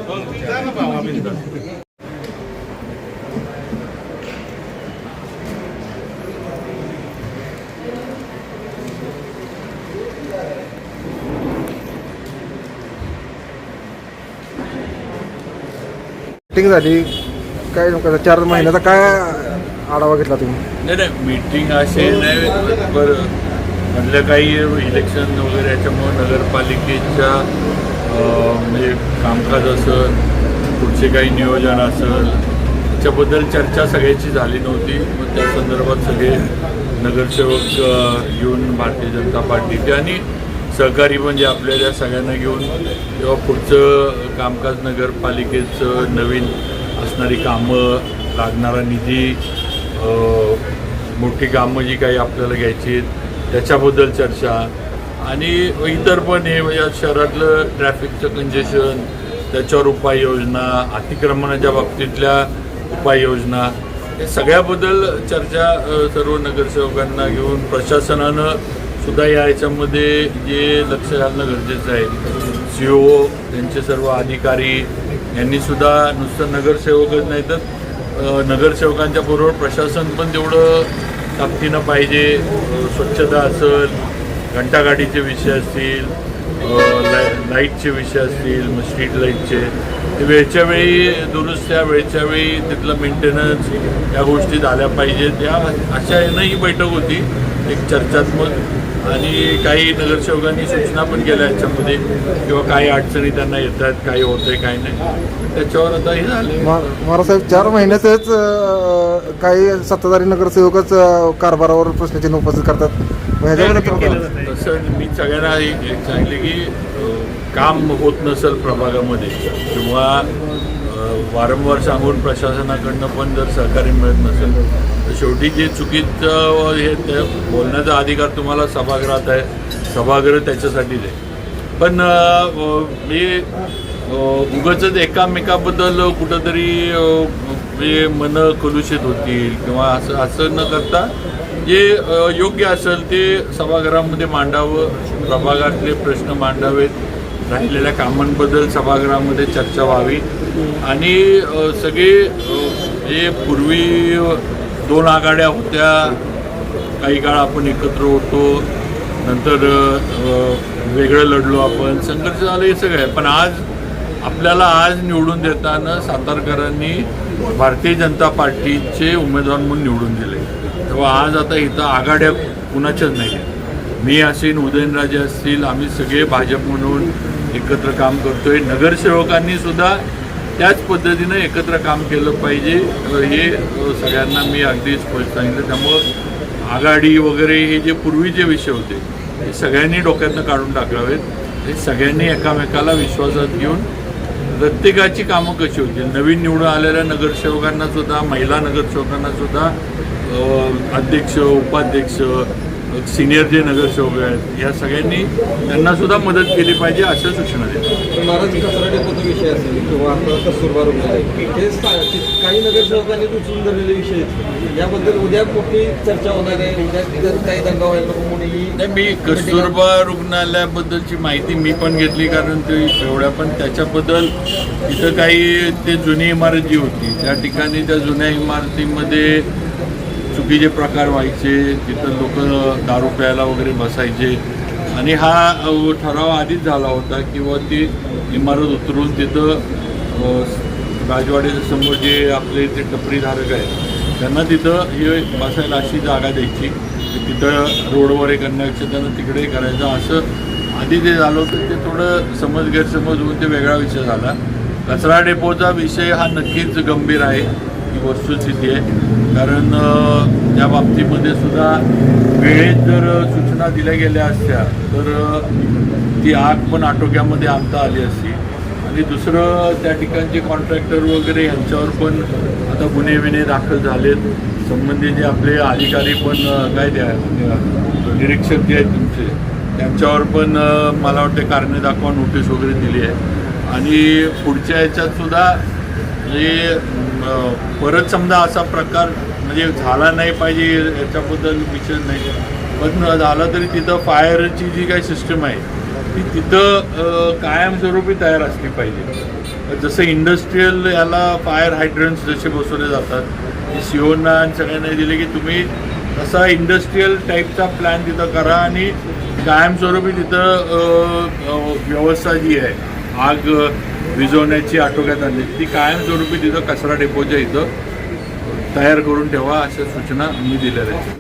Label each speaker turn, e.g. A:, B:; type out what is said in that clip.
A: Meeting झाली काय नेमकं 4 महिन्याचा काय आढावा घेतला तुम्ही?
B: नाही मीटिंग असे नाही बरं म्हटलं काही इलेक्शन वगैरे याच्यामुळं नगरपालिकेच्या म्हणजे कामकाज असेल पुढचे काही नियोजन असेल त्याच्याबद्दल चर्चा सगळ्याची झाली नव्हती. मग त्या संदर्भात सगळे नगरसेवक येऊन भारतीय जनता पार्टीचे आणि सहकारी म्हणजे आपल्याला सगळ्यांना घेऊन तेव्हा पुढचं कामकाज नगरपालिकेचं नवीन असणारी कामं लागणारा निधी मोठी कामं जी काही आपल्याला घ्यायची आहेत त्याच्याबद्दल चर्चा आणि इतर पण हे या शहरातलं ट्रॅफिकचं कंजेशन त्याच्यावर उपाययोजना अतिक्रमणाच्या बाबतीतल्या उपाययोजना हे सगळ्याबद्दल चर्चा सर्व नगरसेवकांना घेऊन प्रशासनानं सुद्धा याच्यामध्ये जे लक्ष घालणं गरजेचं आहे. CO त्यांचे सर्व अधिकारी यांनीसुद्धा नुसतं नगरसेवकच नाही तर नगरसेवकांच्या बरोबर प्रशासन पण तेवढं ताकदीनं पाहिजे. स्वच्छता असेल घंटागाडीचे विषय असतील लाईटचे विषय असतील मग स्ट्रीट लाईटचे ते वेळच्या वेळी दुरुस्त्या वेळच्या वेळी तिथलं मेंटेनन्स या गोष्टी झाल्या पाहिजेत. या अशा यानं ही बैठक होती एक चर्चात्मक आणि काही नगरसेवकांनी सूचना पण केल्या याच्यामध्ये किंवा काही अडचणी त्यांना येतात काही होतंय काही नाही त्याच्यावर आता हे झाले.
A: महाराजसाहेब 4 महिन्याचंच काही सत्ताधारी नगरसेवकच कारभारावर प्रश्नचिन्ह उपस्थित करतात.
B: तसं मी सगळ्यांना एक सांगितले की काम होत नसेल प्रभागामध्ये किंवा वारंवार सांगून प्रशासनाकडनं पण जर सहकार्य मिळत नसेल तर शेवटी जे चुकीचं हे ते बोलण्याचा अधिकार तुम्हाला सभागृहात आहे. सभागृह त्याच्यासाठीच आहे. पण मी उगाचच एकामेकाबद्दल कुठंतरी मनं कलुषित होतील किंवा असं न करता जे योग्य असेल ते सभागृहामध्ये मांडावं. प्रभागातले प्रश्न मांडावेत. राहिलेल्या कामांबद्दल सभागृहामध्ये चर्चा व्हावी आणि सगळे जे पूर्वी 2 आघाड्या होत्या काही काळ आपण एकत्र होतो नंतर वेगळं लढलो आपण संघर्ष झालं हे सगळं आहे. पण आज निवडून देताना सातारकरांनी भारतीय जनता पार्टीचे उमेदवार म्हणून निवडून दिले. तेव्हा आज आता इथं आघाड्या कुणाच्याच नाही. मी असेल उदयनराजे असतील आम्ही सगळे भाजप म्हणून एकत्र काम करतोय. नगरसेवकांनी सुद्धा त्याच पद्धतीनं एकत्र काम केलं पाहिजे हे सगळ्यांना मी अगदी स्पष्ट सांगितलं. त्यामुळं आघाडी वगैरे हे जे पूर्वीचे विषय होते हे सगळ्यांनी डोक्यातनं काढून टाकावेत. हे सगळ्यांनी एकामेकाला विश्वासात घेऊन प्रत्येकाची कामं कशी होतील. नवीन निवडून आलेल्या नगरसेवकांना सुद्धा महिला नगरसेवकांना सुद्धा अध्यक्ष उपाध्यक्ष सिनियर जे नगरसेवक आहेत या सगळ्यांनी त्यांना सुद्धा मदत केली पाहिजे अशा सूचना देतात.
C: महाराज कचरा डेपोचा विषय असेल किंवा कस्तुरबा रुग्णालय हे काही नगरसेवकांनी उचलून धरलेले विषय याबद्दल उद्या मोठी चर्चा होणार आहे. उद्या काही दंगा व्हायला नको म्हणून
B: मी कस्तुरबा रुग्णालयाबद्दलची माहिती मी पण घेतली कारण ते एवढ्या पण त्याच्याबद्दल तिथं काही ते जुनी इमारत जी होती त्या ठिकाणी त्या जुन्या इमारतीमध्ये चुकीचे प्रकार व्हायचे. तिथं लोक दारू प्यायला वगैरे बसायचे आणि हा ठराव आधीच झाला होता किंवा ती इमारत उतरून तिथं राजवाड्याच्या समोर जे आपले ते टपरीधारक आहेत त्यांना तिथं हे बसायला अशी जागा द्यायची तिथं रोडवर एक करण्यापेक्षा त्यांना तिकडे करायचं असं आधी जे झालं होतं ते थोडं समज गैरसमज होऊन ते वेगळा विषय झाला. कचरा डेपोचा विषय हा नक्कीच गंभीर आहे ही वस्तुस्थिती आहे. कारण त्या बाबतीमध्ये सुद्धा वेळेत जर सूचना दिल्या गेल्या असत्या तर ती आग पण आटोक्यामध्ये आणता आली असती. आणि दुसरं त्या ठिकाणचे कॉन्ट्रॅक्टर वगैरे यांच्यावर पण आता गुन्हे दाखल झालेत. संबंधित जे आपले अधिकारी पण काय द्या निरीक्षक जे आहेत तुमचे त्यांच्यावर पण मला वाटते कारणे दाखवा नोटीस वगैरे दिली आहे. आणि पुढच्या याच्यातसुद्धा म्हणजे परत समजा असा प्रकार म्हणजे झाला नाही पाहिजे याच्याबद्दल विषय नाही पण झाला तरी तिथं फायरची जी काही सिस्टम आहे ती तिथं कायमस्वरूपी तयार असली पाहिजे. जसं इंडस्ट्रीयल याला फायर हायड्रन्स जसे बसवले जातात, सीओना आणि सगळ्यांना दिले की तुम्ही असा इंडस्ट्रीयल टाईपचा प्लॅन तिथं करा आणि कायमस्वरूपी तिथं व्यवस्था जी आहे आग विझवण्याची आटोक्यात आणली ती कायमस्वरूपी तिथं कचरा डेपोच्या इथं तयार करून ठेवा, अशा सूचना मी दिलेल्या आहेत.